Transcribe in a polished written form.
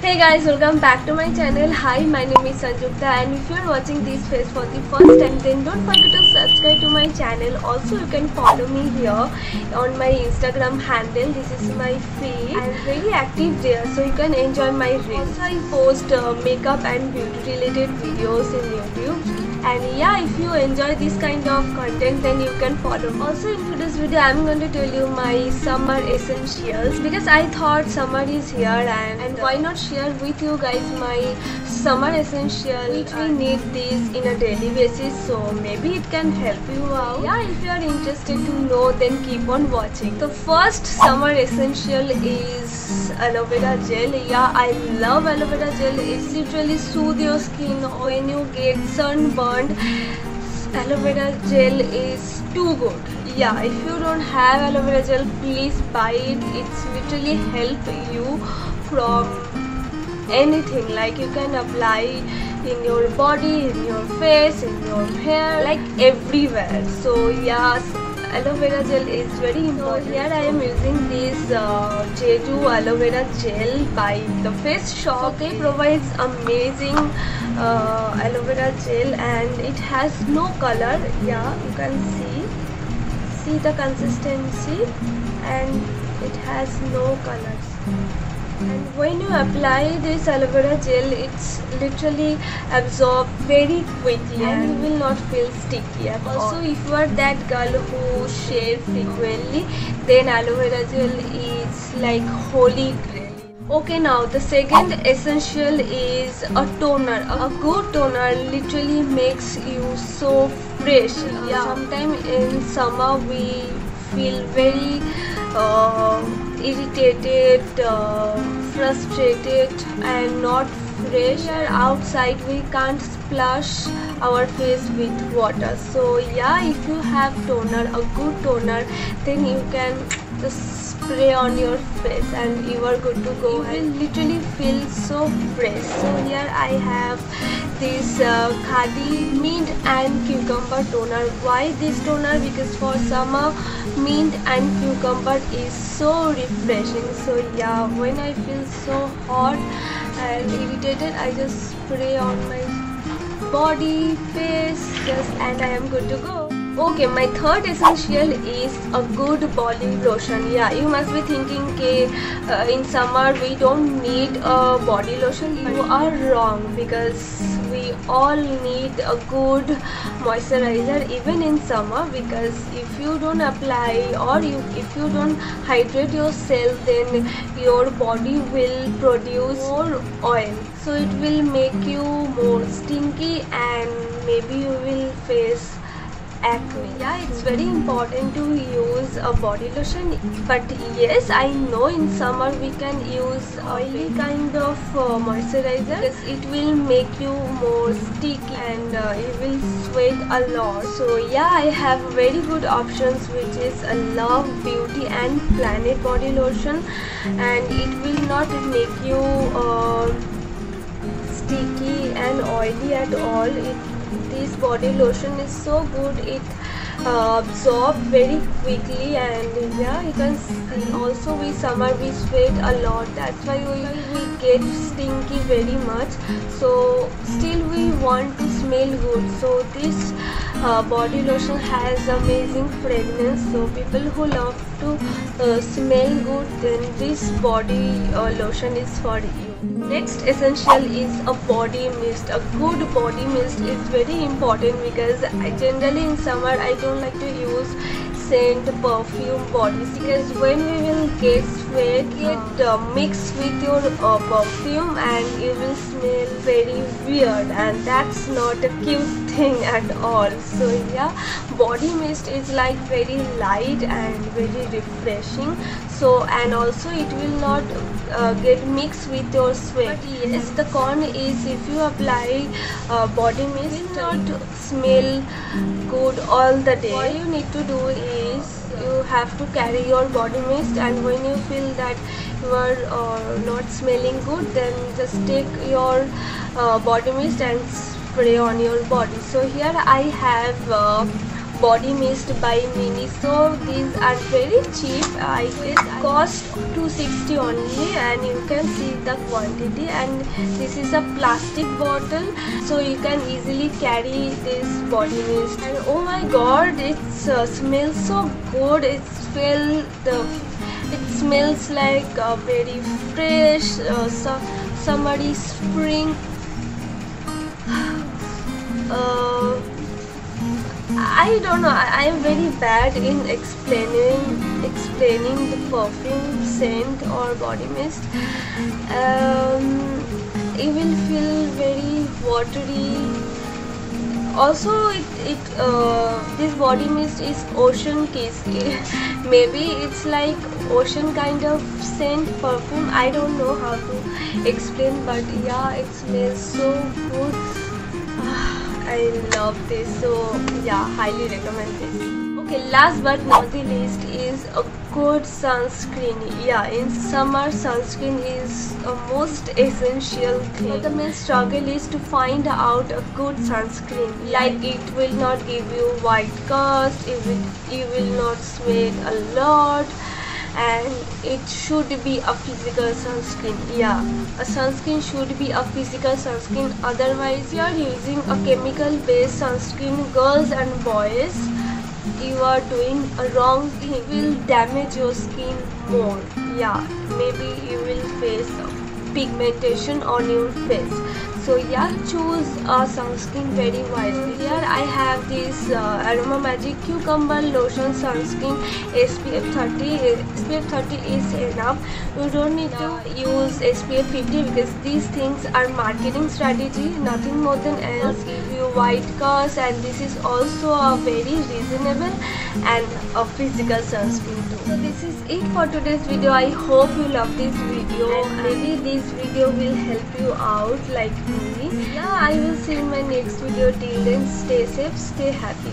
Hey guys, welcome back to my channel. Hi, my name is Sanjukta, and if you are watching this face for the first time, then don't forget to subscribe to my channel. Also, you can follow me here on my Instagram handle. This is my feed. I am very active there, so you can enjoy my reels. Also, I post makeup and beauty related videos in YouTube. And yeah, if you enjoy this kind of content, then you can follow me. Also, in today's video, I am going to tell you my summer essentials, because I thought summer is here, and why not share with you guys my summer essential which we need this in a daily basis, so maybe it can help you out. Yeah, if you are interested to know, then keep on watching. The first summer essential is aloe vera gel. Yeah, I love aloe vera gel. It's literally soothe your skin when you get sunburned. Aloe vera gel is too good. Yeah, if you don't have aloe vera gel, please buy it. It's literally help you from anything. Like, you can apply in your body, in your face, in your hair, like everywhere. So yeah, aloe vera gel is very important. So here I am using this Jeju aloe vera gel by The Face Shop. So they provides amazing aloe vera gel, and it has no color. Yeah, you can see the consistency, and it has no colors. And when you apply this aloe vera gel, it's literally absorb very quickly, and you will not feel sticky at all. Also, if you are that girl who shave frequently, then aloe vera gel is like holy grail. Okay, now the second essential is a toner. A good toner literally makes you so fresh. Yeah, sometimes in summer we feel very irritated, frustrated, and not fresh. Here outside we can't splash our face with water, so yeah, if you have toner, a good toner, then you can just spray on your face and you are good to go. You will literally feel so fresh. So here I have this Khadi mint and cucumber toner. Why this toner? Because for summer, mint and cucumber is so refreshing. So yeah, when I feel so hot and irritated, I just spray on my body, face, and I am good to go. Okay, my third essential is a good body lotion. Yeah, you must be thinking, in summer we don't need a body lotion. You are wrong, because we all need a good moisturizer even in summer, because if you don't apply, or if you don't hydrate yourself, then your body will produce more oil, so it will make you more stinky, and maybe you will face acne. Yeah, it's very important to use a body lotion, but yes, I know in summer we can use oily kind of moisturizer, because it will make you more sticky, and you will sweat a lot. So yeah, I have very good options, which is a Love Beauty and Planet body lotion, and it will not make you sticky and oily at all. This body lotion is so good. It absorbs very quickly, and yeah, you can see. Also, we summer we sweat a lot. That's why we get stinky very much. So still we want to smell good. So this body lotion has amazing fragrance. So people who love to smell good, then this body lotion is for you. Next essential is a body mist. A good body mist is very important, because generally in summer I don't like to use scent, perfume bodies, because when we will get sweat, mixed with your perfume, and you will smell very weird, and that's not a cute thing at all. So yeah, body mist is like very light and very refreshing. So, and also it will not get mixed with your sweat. But yes, the con is, if you apply body mist, it will not smell good all the day. All you need to do is, you have to carry your body mist, and when you feel that you are not smelling good, then just take your body mist and spray on your body. So here I have body mist by Miniso. These are very cheap. It cost 260 only, and you can see the quantity. And this is a plastic bottle, so you can easily carry this body mist. And oh my god, it smells so good. It smells like very fresh summery spring. I don't know, I am very bad in explaining the perfume, scent or body mist. You will feel very watery. Also this body mist is ocean kiss. Maybe it's like ocean kind of scent perfume. I don't know how to explain, but yeah, it smells so good. I love this, so yeah, highly recommend this. Okay, last but not the least is a good sunscreen. Yeah, in summer sunscreen is a most essential thing. But the main struggle is to find out a good sunscreen. Like, it will not give you white cast, you will not sweat a lot, and it should be a physical sunscreen. Yeah, a sunscreen should be a physical sunscreen. Otherwise you are using a chemical based sunscreen, girls and boys, you are doing a wrong thing. It will damage your skin more. Yeah, maybe you will face pigmentation on your face. So yeah, choose a sunscreen very wisely. Here I have this Aroma Magic Cucumber Lotion Sunscreen SPF 30. SPF 30 is enough. You don't need to use SPF 50 because these things are marketing strategy, nothing more than else. Give you white cast, and this is also a very reasonable and a physical sunscreen too. So this is it for today's video. I hope you love this video, and maybe this video will help you out like me. Yeah, I will see you in my next video. Till then, stay safe, stay happy.